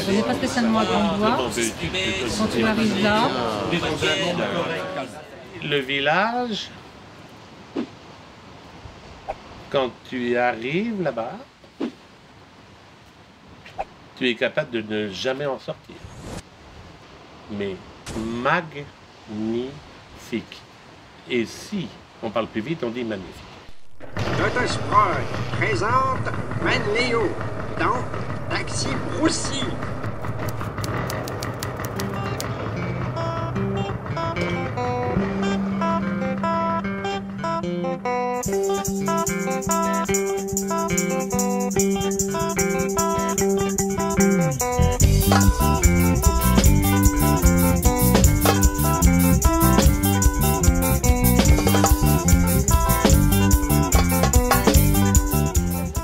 On n'est pas spécialement à Grande-Bois. Quand tu arrives là, le village, quand tu arrives là-bas, tu es capable de ne jamais en sortir. Mais magnifique. Et si on parle plus vite, on dit magnifique. Autosprog présente Manléo dans Taxi Broussy.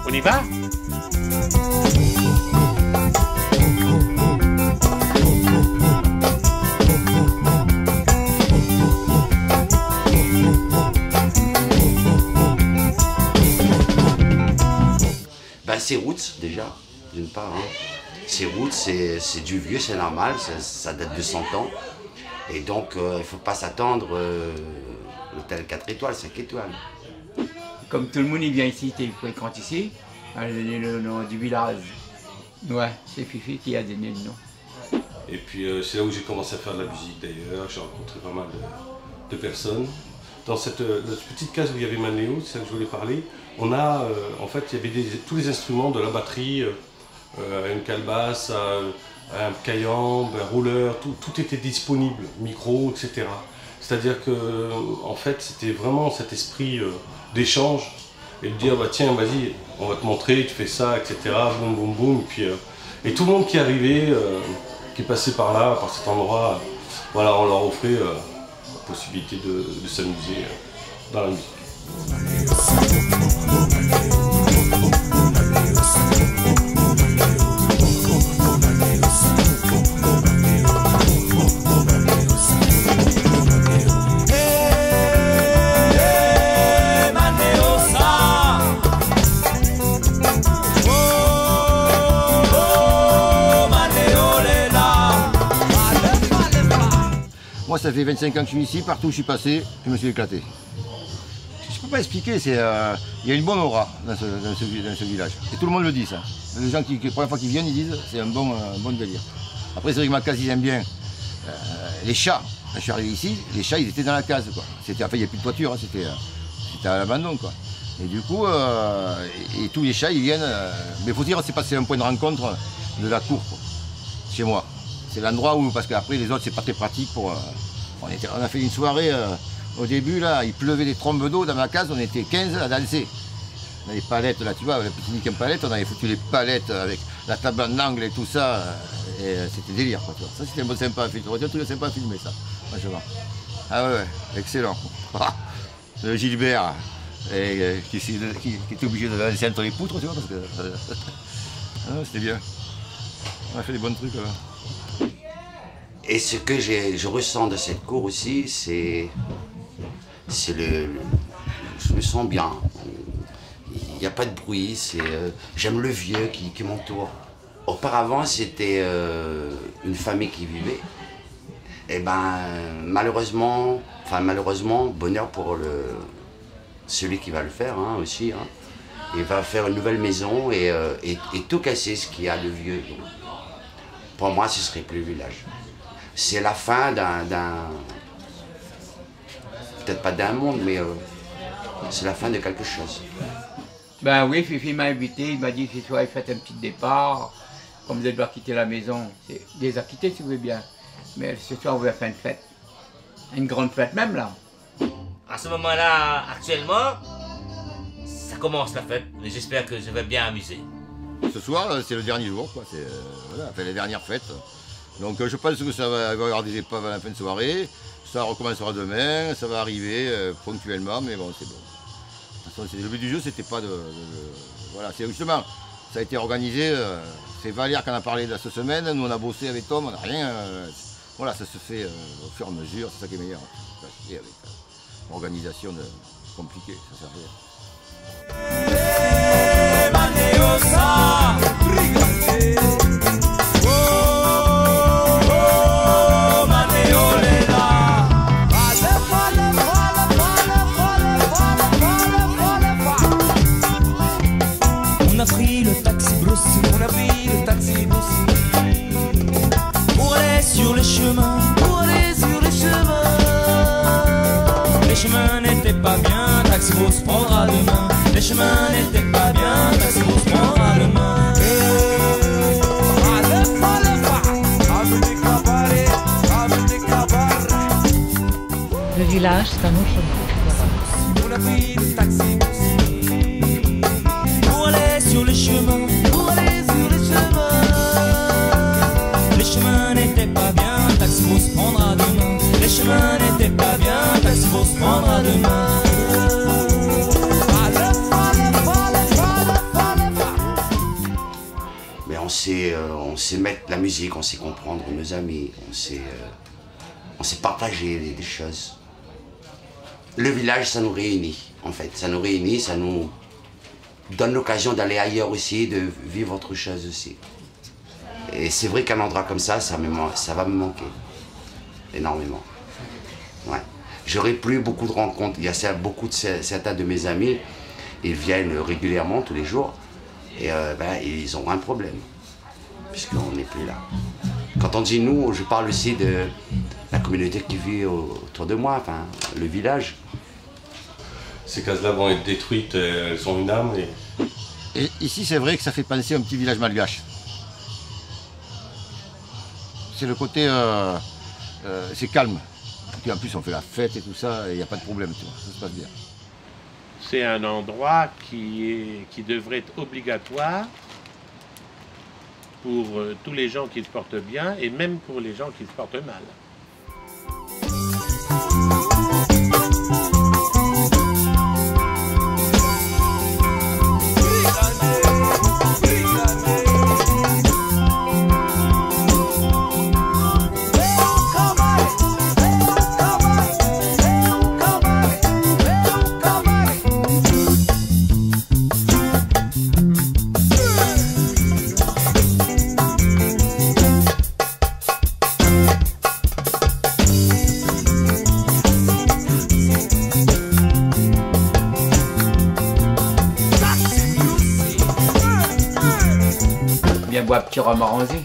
On y va? Ben, c'est roots déjà, d'une part. Hein. C'est roots, c'est du vieux, c'est normal, ça date de 100 ans. Et donc, il ne faut pas s'attendre l'hôtel 4 étoiles, 5 étoiles. Comme tout le monde il vient ici, il fréquente ici, elle a donné le nom du village. Ouais, c'est Fifi qui a donné le nom. Et puis c'est là où j'ai commencé à faire de la musique d'ailleurs, j'ai rencontré pas mal de personnes. Dans cette petite case où il y avait Manléo, c'est ça que je voulais parler, on a, en fait, il y avait tous les instruments de la batterie, une calebasse, un cayenne, un rouleur, tout était disponible, micro, etc. C'est-à-dire que, en fait, c'était vraiment cet esprit d'échange et de dire, bah tiens, vas-y, on va te montrer, tu fais ça, etc. Boum, boum, boum. Et puis, et tout le monde qui arrivait, qui passait par là, par cet endroit, voilà, on leur offrait la possibilité de s'amuser dans la musique. Moi, ça fait 25 ans que je suis ici, partout où je suis passé, je me suis éclaté. Je ne peux pas expliquer, il y a une bonne aura dans ce village. Et tout le monde le dit, ça. Les gens la première fois qu'ils viennent, ils disent c'est un bon délire. Après, c'est vrai que ma case, ils aiment bien les chats. Quand je suis arrivé ici, les chats, ils étaient dans la case, quoi. Enfin, il n'y a plus de toiture, hein, c'était à l'abandon, quoi. Et du coup, et tous les chats, ils viennent. Mais il faut dire, c'est un point de rencontre de la cour, quoi, chez moi. C'est l'endroit où, parce qu'après les autres, c'est pas très pratique pour... on a fait une soirée, au début, là, il pleuvait des trombes d'eau dans ma case, on était 15 à danser. On a les palettes, là, tu vois, le pique-nique en palette, on avait foutu les palettes avec la table en angle et tout ça, et c'était délire, quoi, tu vois. Ça, c'était un bon sympa à filmer, c'était un truc sympa à filmer, ça, franchement. Ah ouais, excellent. Le Gilbert, qui était obligé de lancer entre les poutres, tu vois, parce que... c'était bien. On a fait des bons trucs, là. Et ce que je ressens de cette cour aussi, c'est je me sens bien. Il n'y a pas de bruit, j'aime le vieux qui m'entoure. Auparavant, c'était une famille qui vivait. Et ben malheureusement, bonheur pour celui qui va le faire, hein, aussi. Hein. Il va faire une nouvelle maison et tout casser ce qu'il y a de vieux. Donc, pour moi, ce serait plus le village. C'est la fin peut-être pas d'un monde, mais c'est la fin de quelque chose. Ben oui, Fifi m'a invité, il m'a dit ce soir, faites un petit départ, comme vous allez devoir quitter la maison. Les a quittés si vous voulez bien. Mais ce soir, on va faire une fête. Une grande fête même, là. À ce moment-là, actuellement, ça commence la fête. J'espère que je vais bien amuser. Ce soir, c'est le dernier jour, quoi. Voilà, enfin, les dernières fêtes. Donc je pense que ça va y avoir des épreuves à la fin de soirée, ça recommencera demain, ça va arriver ponctuellement, mais bon, c'est bon. De toute façon, le but du jeu, c'était pas voilà, c'est justement, ça a été organisé, c'est Valère qui en a parlé de cette semaine, nous on a bossé avec Tom, on n'a rien, voilà, ça se fait au fur et à mesure, c'est ça qui est meilleur. Et avec l'organisation compliquée, ça sert à rien. a pris le taxi Brossy, on a pris le taxi Brossy. Pour aller sur les chemins, pour aller sur les chemins. Les chemins n'étaient pas bien, taxi Bross prendra demain. Les chemins n'étaient pas bien, taxi Bross prendra demain. Le village, c'est un autre monde. On a pris le taxi pour aller sur les chemins, pour aller sur les chemins. Les chemins n'étaient pas bien, taxi Bross prendra demain. Les chemins n'étaient pas bien, taxi Bross prendra demain. Mais on sait mettre la musique, on sait comprendre nos amis, on sait partager des choses. Le village, ça nous réunit, en fait. Ça nous réunit, ça nous donne l'occasion d'aller ailleurs aussi, de vivre autre chose aussi. Et c'est vrai qu'un endroit comme ça, ça va me manquer. Énormément. Ouais. J'aurais plus beaucoup de rencontres. Il y a beaucoup de certains de mes amis, ils viennent régulièrement, tous les jours, et ils ont un problème, puisqu'on n'est plus là. Quand on dit nous, je parle aussi de la communauté qui vit autour de moi, enfin, le village. Ces cases-là vont être détruites, elles sont une âme. Et ici, c'est vrai que ça fait penser à un petit village malgache. C'est le côté, c'est calme. Et puis en plus, on fait la fête et tout ça, et il n'y a pas de problème, tu vois, ça se passe bien. C'est un endroit qui devrait être obligatoire pour tous les gens qui se portent bien et même pour les gens qui se portent mal. Bien boire un petit rhum arrangé.